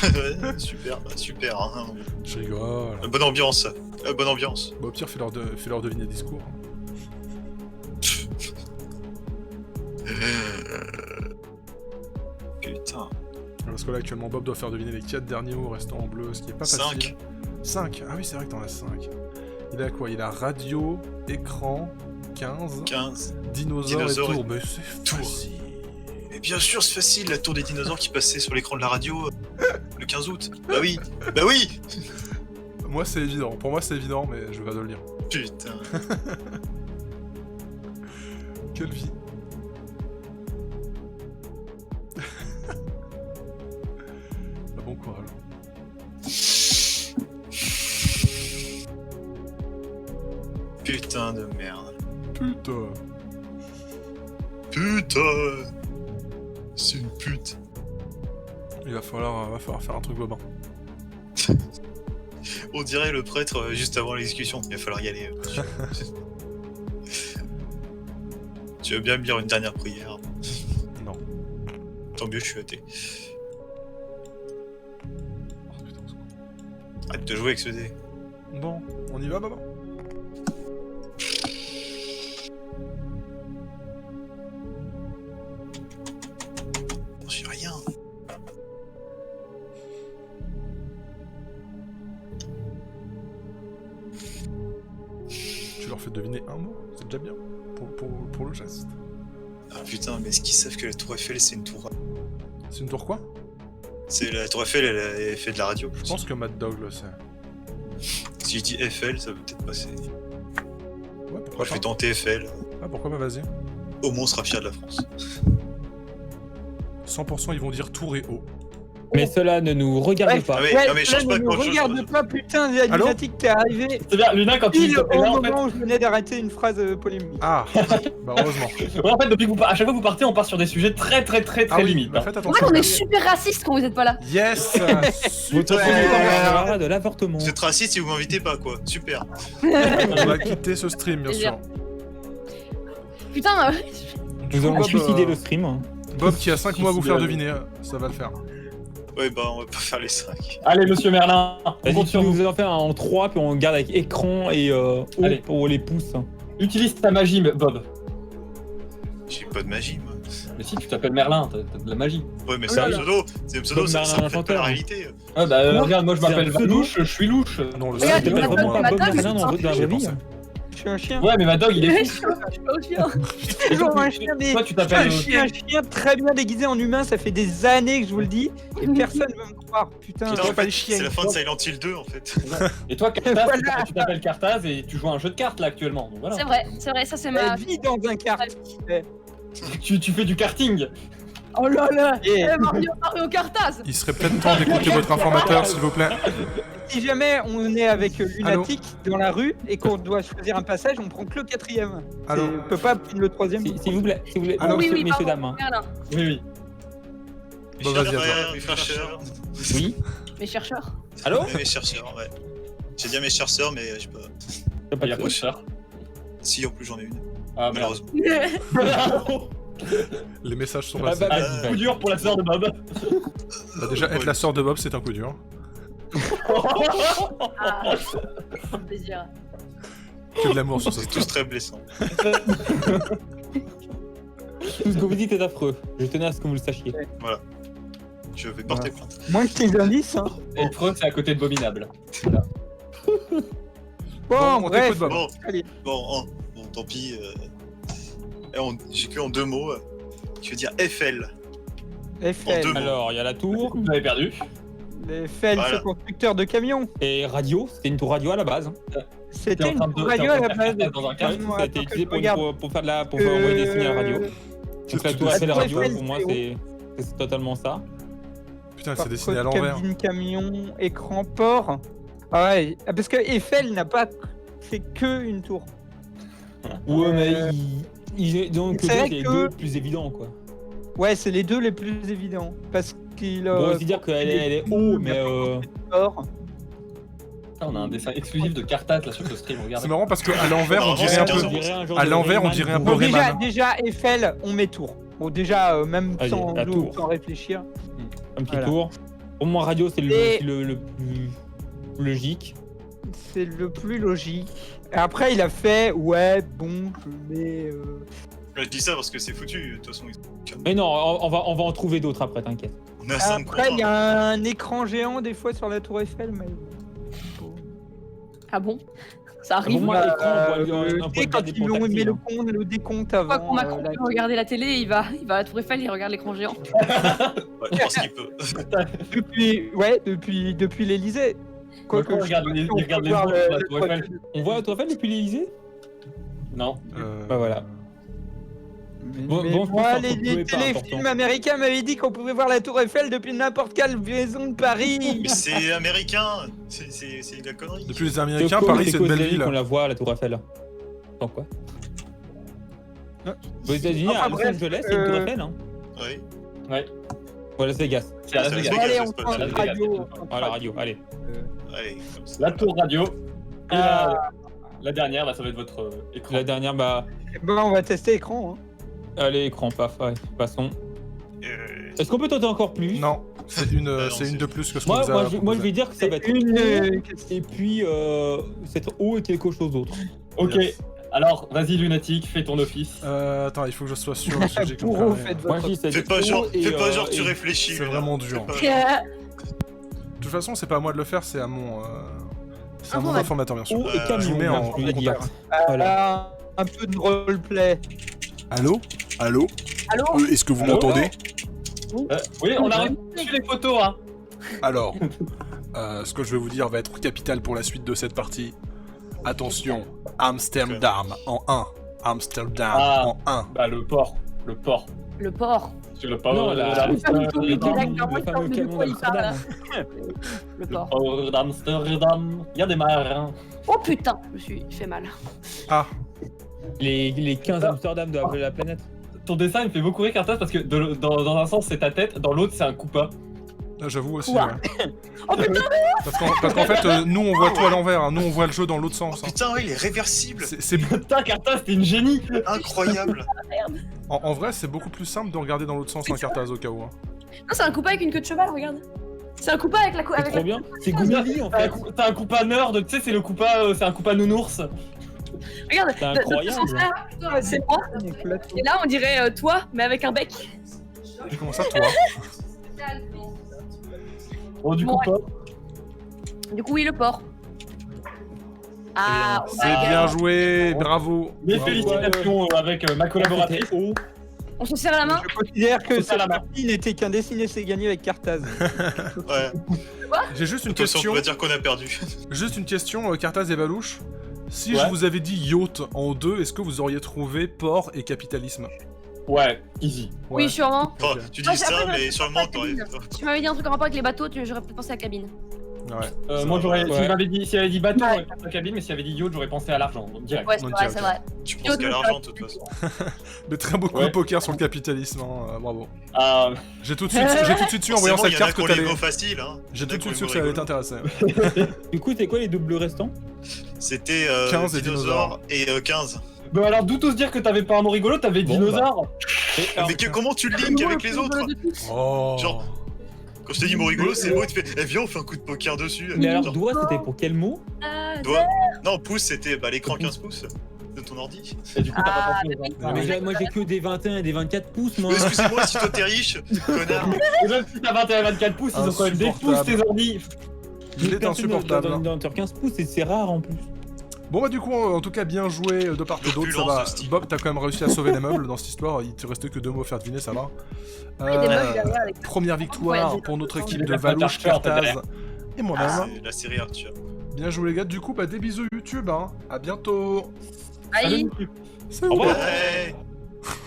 Ouais, super, bah, super. Hein. Je rigole. Bonne ambiance, ça. Bonne ambiance. Bah, au pire, fais-leur deviner le discours. Putain. Parce que là, actuellement, Bob doit faire deviner les 4 derniers mots restant en bleu, ce qui est pas facile. 5. 5. Ah oui, c'est vrai que t'en as 5. Il a quoi? Il a radio, écran, 15, 15. dinosaure Dinosaure et et tour. Mais c'est tour. facile. Mais bien sûr, c'est facile, la tour des dinosaures qui passait sur l'écran de la radio le 15 août. Bah oui. Bah oui. Moi, c'est évident. Pour moi, c'est évident, mais je vais pas te le dire. Putain. Quelle vie. Bah, bon courage. Putain de merde. Putain. Putain. C'est une pute. Il va falloir faire un truc bobin. On dirait le prêtre juste avant l'exécution. Il va falloir y aller. Tu veux bien me lire une dernière prière? Non. Tant mieux, je suis athée. Oh, putain, au secours. Arrête de jouer avec ce dé. Bon, on y va, maman? J'ai rien. Tu leur fais deviner un mot, c'est déjà bien pour le geste. Ah putain, mais est-ce qu'ils savent que la tour Eiffel c'est une tour... C'est une tour quoi? C'est la tour Eiffel, elle a fait de la radio. Je pense que Mad Dog le sait. Si je dis Eiffel, ça peut peut-être passer. Ouais, Moi pourquoi je pas? vais tenter Eiffel. Ah, pourquoi pas, vas-y. Au moins on sera fiers de la France. 100% ils vont dire tour et haut. Mais cela ne nous regarde Ouais. pas. Ah mais, Ouais, non mais change là, pas ne de me chose. regarde pas, putain, il y a Allô Lunatic qui est arrivé C'est bien, Luna, quand tu dis pile t'appelles au là, en fait. moment où je venais d'arrêter une phrase polémique. Ah, bah heureusement. Ouais, en fait, depuis que à chaque fois que vous partez, on part sur des sujets très Ah oui, limites. bah hein. faites Ouais, attention. on est super raciste quand vous êtes pas là. Yes. Votre Ouais. on parlera de l'avortement. Vous êtes raciste si vous m'invitez pas quoi. Super. On va quitter ce stream, bien sûr. Putain, Nous allons Bob, suicider le stream. Hein. Bob qui a 5 mois à vous faire deviner, ça va le faire. Ouais bah on va pas faire les 5. Allez, monsieur Merlin, on Vas-y, compte tu sur vous. nous en fais un en 3, puis on garde avec écran et haut Allez. pour les pouces. Utilise ta magie, Bob. J'ai pas de magie moi. Mais si, tu t'appelles Merlin, t'as de la magie. Ouais mais Oh c'est là un là. pseudo. C'est un pseudo, Comme ça Merlin reflète pas la l'Enchanteur. réalité. Ah bah, Quoi regarde, moi je C'est m'appelle un pseudo Vanouche, je suis louche. Non, le Regarde, c'était il pas y a vraiment pas moi. de Bob matin, Merlin dans J'y la ai vraie vie. pensé. Je suis un chien. Ouais, mais ma dog, il est je fou. suis pas au chien. Je suis genre un chien, mais Toi, tu je t'appelles. suis un chien très bien déguisé en humain, ça fait des années que je vous le dis, et personne ne veut me croire, putain. Putain, vois en pas fait, les chiens. c'est la fin de Silent Hill 2 en fait. Et toi, Cartaz, Voilà. tu t'appelles Cartaz et tu joues à un jeu de cartes là actuellement. Donc voilà. C'est vrai, ça c'est ma. Elle vit dans un kart. Tu fais du karting. Oh là là Et Mario Kartaz. Il serait peut-être temps d'écouter votre informateur, s'il vous plaît. si jamais on est avec Lunatic dans la rue et qu'on doit choisir un passage, on prend que le 4ème. Allô On peut pas prendre le 3ème. S'il vous plaît, Alors, messieurs, oui, messieurs, pardon. dames. hein. Merlin. Oui, oui. Bon, vas-y, à toi. Mes chercheurs. Oui. Mes chercheurs. Allô Mes chercheurs, ouais. J'ai dit à mes chercheurs, mais j'ai pas. T'as pas Il y a de pas de cher. Si, en plus j'en ai une. Ah, Malheureusement. Les messages sont Ah, passés. bah, Ah, coup dur pour la sœur de Bob. Bah, déjà, être la sœur de Bob, c'est un coup dur. Ah, c'est un plaisir. Que de l'amour sur ce C'est stream. tous très blessants. Tout ce que vous dites est affreux. Je tenais à ce que vous le sachiez. Je vais porter plainte. Moins que tes indices, hein. Et Freud, c'est à côté de Bominable. Bon, on bref. t'écoute, Bob. Bon, Allez. bon, tant pis. J'ai que en 2 mots. Je veux dire Eiffel. Eiffel. En deux. Alors, il y a la tour Vous avez perdu. Eiffel, Voilà. ce constructeur de camions. et radio. C'était une tour radio à la base. C'était en une train de- tour t'es radio en à train la de faire base. ça dans un Ouais, carré. Attends ça a été que utilisé je pour, regarde. pour faire envoyer des signaux radio. Donc la tour La Eiffel tour radio, Eiffel, pour moi, c'est totalement ça. Putain, c'est dessiné à Par l'envers. cabine, camion, écran, port. Ah ouais, parce que Eiffel n'a pas fait que une tour. Ouais, mais donc C'est vrai c'est les que- deux plus évidents, quoi. Ouais, c'est les deux les plus évidents. Parce qu'il Bon, aussi dire qu'elle est haut, mais port. On a un dessin exclusif de Cartaz là sur ce stream, C'est regardez. marrant parce qu'à l'envers, on Normalement, dirait c'est un 15 peu. ans. À l'envers, on dirait un peu Bon, déjà, Rayman. déjà, Eiffel, on met tour. Bon, déjà, même Allez, sans, la tour. sans réfléchir. un petit Voilà. tour. Pour moi, radio, c'est Et- le plus logique. C'est le plus logique. Et après, il a fait, ouais, bon, je mets. Je dis ça parce que c'est foutu. De toute façon, Mais non, on va en trouver d'autres après, t'inquiète. on a 5 Après, il y a un écran géant des fois sur la tour Eiffel, mais. Ah bon Ça Pour arrive. moi, Bah, l'écran, on voit un tu point sais, de quand garder ils pour ont taxi, mis hein. le décompte Une fois avant. qu'on Macron la- veut regarder la télé, il va à la Tour Eiffel, il regarde l'écran géant. Ouais, je pense qu'il peut. depuis l'Elysée. Macron regarde les- il regarde les autres, la Tour Eiffel. On voit la Tour Eiffel depuis l'Elysée Non. Bah voilà. Bon, Mais bon, moi, je pense les que Chloé est pas téléfilms important. américains m'avaient dit qu'on pouvait voir la Tour Eiffel depuis n'importe quelle maison de Paris. Mais c'est américain. C'est de la connerie. Depuis les C'est Américains, aux Paris, c'est une causes belle de la vie ville. qu'on la voit à la Tour Eiffel. Tant quoi Aux États-Unis, Enfin, à Los bref, Angeles, il y a une Tour Eiffel. Hein. Oui. Ou à Las Vegas. C'est à Las Las Vegas. Bon, Vegas, allez, c'est on pas prend Las une Vegas. radio. Ah, la radio, allez. Allez, comme ça. La tour radio. Et la dernière, là, ça va être votre écran. La dernière, bah, Bon, on va tester écran. Hein. allez, écran, paf, ouais, passons. Est-ce qu'on peut tenter encore plus? Non, c'est une de plus que ce qu'on vous a Moi, je proposé. vais dire que ça va être Une. et puis cette eau et quelque chose d'autre. Ok, Yes. alors vas-y Lunatique, fais ton office. Attends, il faut que je sois sûr parce que j'ai Pour compris. faites Moi, votre. je dis ça va Fais être pas eau genre, et, fais pas genre tu et- réfléchis. c'est là. vraiment dur. Fais pas- De toute façon, c'est pas à moi de le faire, c'est à mon Informateur. informateur, bien sûr. Eau et camion, je vous mets en je voulais dire. contact. Voilà. Un peu de roleplay. Allô? Allô? Allô? Est-ce que vous Allô? m'entendez? Oui, on a reçu les photos, hein. Alors, ce que je vais vous dire va être capital pour la suite de cette partie. Attention, Amsterdam en 1. Amsterdam Ah. en 1. Bah le port. Le port. Sur le port Non, la- Le fameux camion, le fameux il parle de camion quoi, il parle, d'Amsterdam. Le port. port d'Amsterdam. Il y a des marins. Oh putain, je me suis fait mal. Ah, Les 15 Amsterdam de la planète. Ton dessin il me fait beaucoup rire Cartas parce que dans un sens c'est ta tête, dans l'autre c'est un coupa. j'avoue aussi. Ouah. Ouais. Oh putain, Parce qu'en fait, nous on voit tout à l'envers, hein. Nous on voit le jeu dans l'autre sens. hein. Putain, ouais, il est réversible. C'est Putain Cartas, t'es une génie. Incroyable. en vrai, c'est beaucoup plus simple de regarder dans l'autre sens un Cartaz au cas où. hein. non, c'est un coupa avec une queue de cheval, regarde. C'est un coupa avec la C'est trop bien. C'est Goumeli en T'as fait. un coupa nerd, tu sais c'est le coupa, c'est un coupa nounours. Regarde, C'est de incroyable. ce sens-là, c'est moi. Mon plateau. Et là, on dirait toi, mais avec un bec. Comment ça, toi? Bon du Bon, coupa. Du coup, oui, le port. Ah, on C'est a- bien joué, bravo. Mes Bravo. félicitations avec ma collaboratrice. C'était eau. on se serre la main. Je considère que Faut faire la cette main. partie n'était qu'un dessiné c'est gagné avec Cartaz. Ouais. J'ai juste une De toute façon, question. on va dire qu'on a perdu. Juste une question, Cartaz et Balouche. Si Ouais. je vous avais dit yacht en 2, est-ce que vous auriez trouvé port et capitalisme? Ouais, easy. Ouais. Oui, sûrement. Enfin, Ok. tu Ah, dis j'ai ça, appris mais la- sûrement t'aurais. Si tu m'avais dit un truc en rapport avec les bateaux, j'aurais peut-être pensé à la cabine. Ouais. Moi j'aurais, Ouais. s'il avait dit bateau, Ouais. j'aurais pensé à cabine, mais s'il avait dit yacht, j'aurais pensé à l'argent, donc direct. Ouais, c'est Ok, vrai, ok. c'est vrai. Tu penses qu'à l'argent, de toute façon. Mais très beaucoup Ouais. de poker sur le capitalisme, hein, bravo. Ah, J'ai tout de suite su en voyant Forcément, cette il y en a carte qui que ont les t'allais. mots faciles, hein. J'ai Il y en a tout de qui suite ont su les que mots ça allait rigolos. t'intéresser. Du coup, c'est quoi les doubles restants? C'était 15 et dinosaures et 15. bah alors d'où t'oses dire que t'avais pas un mot rigolo, t'avais Bon, dinosaure. Mais comment tu le links avec les autres? Oh. Genre, quand je t'ai dit mot rigolo, c'est le mot, tu fais, eh viens, on fait un coup de poker dessus. Mais alors, Genre, doigt, c'était pour quel mot? doigt. Non, pouce, c'était l'écran 15 pouces de ton ordi. Et du coup t'as Ah, pas pensé aux Ah, Mais oui. moi, j'ai que des 21 et des 24 pouces, moi. Excusez-moi si toi t'es riche, connard. Et même si t'as 21 24 pouces, ils ont quand même des pouces Insupportable. tes ordi. Il est insupportable. hein. Dans 15 pouces, c'est rare en plus. Bon bah du coup, en tout cas, bien joué de part et d'autre, ça L'opulence va. de Steve. Bob, t'as quand même réussi à sauver les meubles dans cette histoire, il te restait que 2 mots à faire deviner, ça va. Il y a des meufs derrière avec Première victoire Ouais, pour notre j'ai- équipe Il de a pas Valouche, Dark Short Cartaz derrière. et moi-même. C'est la série Arthur. Bien joué les gars, du coup, bah des bisous YouTube, hein. À bientôt. Aïe. Salut. Au revoir. Ouais.